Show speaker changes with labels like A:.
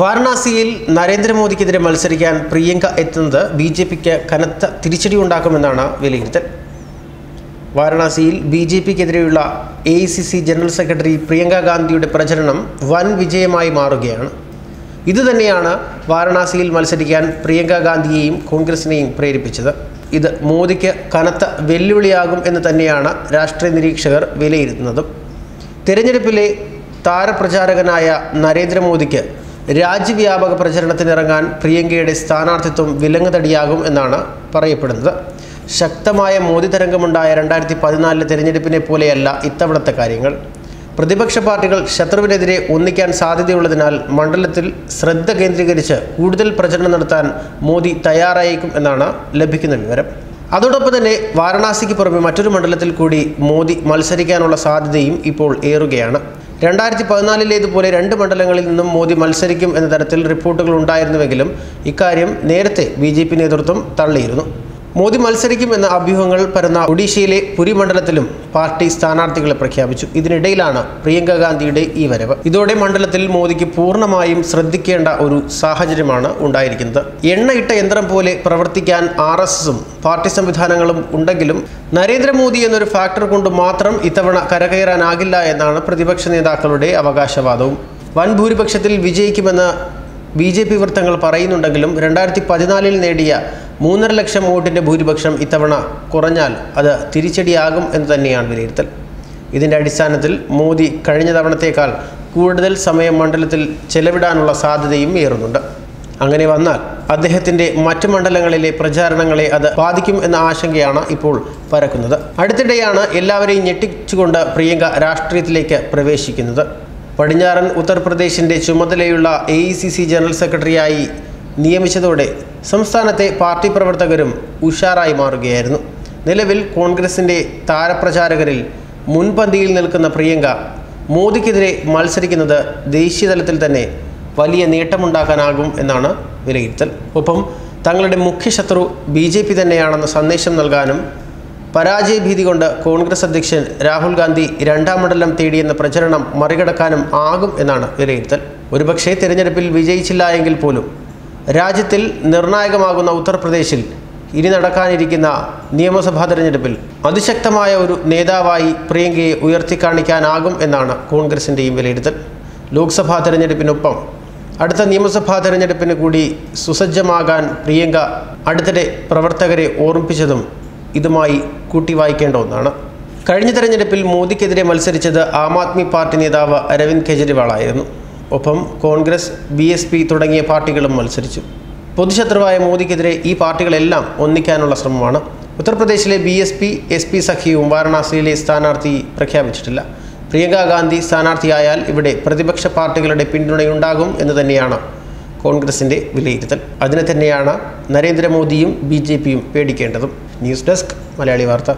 A: വാരണാസിയിൽ നരേന്ദ്രമോദിക്കെതിരെ മത്സരിക്കാൻ പ്രിയങ്ക എത്തുന്നത് ബിജെപിക്ക് കനത്ത തിരിച്ചടിയുണ്ടാക്കുമെന്നാണ് വിലയിരുത്തൽ. വാരണാസിയിൽ ബിജെപിക്കെതിരെയുള്ള AICC ജനറൽ സെക്രട്ടറി പ്രിയങ്ക ഗാന്ധിയുടെ പ്രചരണം വൻ വിജയമായി മാറുകയാണ്. ഇതുതന്നെയാണ് വാരണാസിയിൽ മത്സരിക്കാൻ പ്രിയങ്ക ഗാന്ധിയെയും കോൺഗ്രസിനെയും പ്രേരിപ്പിച്ചത്. ഇത് മോദിക്ക് കനത്ത വെല്ലുവിളിയാകും എന്ന് തന്നെയാണ് രാഷ്ട്രീയ നിരീക്ഷകർ വിലയിരുത്തുന്നത്. തിരഞ്ഞെടുപ്പിലെ താരപ്രചാരകനായ നരേന്ദ്രമോദിക്ക് രാജ്യവ്യാപക പ്രചരണത്തിനിറങ്ങാൻ പ്രിയങ്കയുടെ സ്ഥാനാർത്ഥിത്വം വിലങ്ങുതടിയാകും എന്നാണ് പറയപ്പെടുന്നത്. ശക്തമായ മോദി തരംഗമുണ്ടായ 2014 തിരഞ്ഞെടുപ്പിനെ പോലെയല്ല ഇത്തവണത്തെ കാര്യങ്ങൾ. പ്രതിപക്ഷ പാർട്ടികൾ ശത്രുവിനെതിരെ ഒന്നിക്കാൻ സാധ്യതയുള്ളതിനാൽ മണ്ഡലത്തിൽ ശ്രദ്ധ കേന്ദ്രീകരിച്ച് കൂടുതൽ പ്രചരണം നടത്താൻ മോദി തയ്യാറായേക്കും എന്നാണ് ലഭിക്കുന്ന വിവരം. അതോടൊപ്പം തന്നെ വാരണാസിക്ക് പുറമെ മറ്റൊരു മണ്ഡലത്തിൽ കൂടി മോദി മത്സരിക്കാനുള്ള സാധ്യതയും ഇപ്പോൾ ഏറുകയാണ്. 2014 2 മണ്ഡലങ്ങളിൽ നിന്നും മോദി മത്സരിക്കും എന്ന തരത്തിൽ റിപ്പോർട്ടുകൾ ഉണ്ടായിരുന്നുവെങ്കിലും ഇക്കാര്യം നേരത്തെ BJP നേതൃത്വം തള്ളിയിരുന്നു. മോദി മത്സരിക്കും എന്ന അഭ്യൂഹങ്ങൾ പരന്ന ഒഡീഷയിലെ പുരി മണ്ഡലത്തിലും പാർട്ടി സ്ഥാനാർത്ഥികളെ പ്രഖ്യാപിച്ചു. ഇതിനിടയിലാണ് പ്രിയങ്ക ഗാന്ധിയുടെ ഈ വരവ്. ഇതോടെ മണ്ഡലത്തിൽ മോദിക്ക് പൂർണ്ണമായും ശ്രദ്ധിക്കേണ്ട ഒരു സാഹചര്യമാണ് ഉണ്ടായിരിക്കുന്നത്. എണ്ണയിട്ട യന്ത്രം പോലെ പ്രവർത്തിക്കാൻ RSSും പാർട്ടി സംവിധാനങ്ങളും ഉണ്ടെങ്കിലും നരേന്ദ്രമോദി എന്നൊരു ഫാക്ടർ കൊണ്ട് മാത്രം ഇത്തവണ കരകയറാനാകില്ല എന്നാണ് പ്രതിപക്ഷ നേതാക്കളുടെ അവകാശവാദവും. വൻ ഭൂരിപക്ഷത്തിൽ വിജയിക്കുമെന്ന് BJP വൃത്തങ്ങൾ പറയുന്നുണ്ടെങ്കിലും 2014 നേടിയ 3.5 ലക്ഷം വോട്ടിൻ്റെ ഭൂരിപക്ഷം ഇത്തവണ കുറഞ്ഞാൽ അത് തിരിച്ചടിയാകും എന്ന് തന്നെയാണ് വിലയിരുത്തൽ. ഇതിൻ്റെ അടിസ്ഥാനത്തിൽ മോദി കഴിഞ്ഞ തവണത്തേക്കാൾ കൂടുതൽ സമയം മണ്ഡലത്തിൽ ചെലവിടാനുള്ള സാധ്യതയും ഏറുന്നുണ്ട്. അങ്ങനെ വന്നാൽ അദ്ദേഹത്തിൻ്റെ മറ്റ് മണ്ഡലങ്ങളിലെ പ്രചാരണങ്ങളെ അത് ബാധിക്കും എന്ന ആശങ്കയാണ് ഇപ്പോൾ പരക്കുന്നത്. അടുത്തിടെയാണ് എല്ലാവരെയും ഞെട്ടിച്ചുകൊണ്ട് പ്രിയങ്ക രാഷ്ട്രീയത്തിലേക്ക് പ്രവേശിക്കുന്നത്. പടിഞ്ഞാറൻ ഉത്തർപ്രദേശിൻ്റെ ചുമതലയുള്ള AICC ജനറൽ സെക്രട്ടറിയായി നിയമിച്ചതോടെ സംസ്ഥാനത്തെ പാർട്ടി പ്രവർത്തകരും ഉഷാറായി മാറുകയായിരുന്നു. നിലവിൽ കോൺഗ്രസിൻ്റെ താരപ്രചാരകരിൽ മുൻപന്തിയിൽ നിൽക്കുന്ന പ്രിയങ്ക മോദിക്കെതിരെ മത്സരിക്കുന്നത് ദേശീയ തലത്തിൽ തന്നെ വലിയ നേട്ടമുണ്ടാക്കാനാകും എന്നാണ് വിലയിരുത്തൽ. ഒപ്പം തങ്ങളുടെ മുഖ്യശത്രു BJP തന്നെയാണെന്ന സന്ദേശം നൽകാനും പരാജയഭീതി കൊണ്ട് കോൺഗ്രസ് അധ്യക്ഷൻ രാഹുൽ ഗാന്ധി 2ാം മണ്ഡലം തേടിയെന്ന പ്രചരണം മറികടക്കാനും ആകും എന്നാണ് വിലയിരുത്തൽ. ഒരുപക്ഷേ തിരഞ്ഞെടുപ്പിൽ വിജയിച്ചില്ല എങ്കിൽ പോലും രാജ്യത്തിൽ നിർണായകമാകുന്ന ഉത്തർപ്രദേശിൽ ഇനി നടക്കാനിരിക്കുന്ന നിയമസഭാ തെരഞ്ഞെടുപ്പിൽ അതിശക്തമായ ഒരു നേതാവായി പ്രിയങ്കയെ ഉയർത്തിക്കാണിക്കാനാകും എന്നാണ് കോൺഗ്രസിൻ്റെയും വിലയിരുത്തൽ. ലോക്സഭാ തെരഞ്ഞെടുപ്പിനൊപ്പം അടുത്ത നിയമസഭാ തെരഞ്ഞെടുപ്പിന് കൂടി സുസജ്ജമാകാൻ പ്രിയങ്ക അടുത്തിടെ പ്രവർത്തകരെ ഓർമ്മിപ്പിച്ചതും ഇതുമായി കൂട്ടി വായിക്കേണ്ട ഒന്നാണ്. കഴിഞ്ഞ തെരഞ്ഞെടുപ്പിൽ മോദിക്കെതിരെ മത്സരിച്ചത് ആം ആദ്മി പാർട്ടി നേതാവ് അരവിന്ദ് കെജ്രിവാൾ ആയിരുന്നു. ഒപ്പം കോൺഗ്രസ്, BSP തുടങ്ങിയ പാർട്ടികളും മത്സരിച്ചു. പൊതുശത്രുവായ മോദിക്കെതിരെ ഈ പാർട്ടികളെല്ലാം ഒന്നിക്കാനുള്ള ശ്രമമാണ്. ഉത്തർപ്രദേശിലെ BSP SP സഖ്യവും വാരണാസിയിലെ സ്ഥാനാർത്ഥി പ്രഖ്യാപിച്ചിട്ടില്ല. പ്രിയങ്ക ഗാന്ധി സ്ഥാനാർത്ഥിയായാൽ ഇവിടെ പ്രതിപക്ഷ പാർട്ടികളുടെ പിന്തുണയുണ്ടാകും എന്ന് തന്നെയാണ് കോൺഗ്രസിൻ്റെ വിലയിരുത്തൽ. അതിനെ തന്നെയാണ് നരേന്ദ്രമോദിയും BJPയും പേടിക്കേണ്ടതും. ന്യൂസ് ഡെസ്ക് മലയാളി വാർത്ത.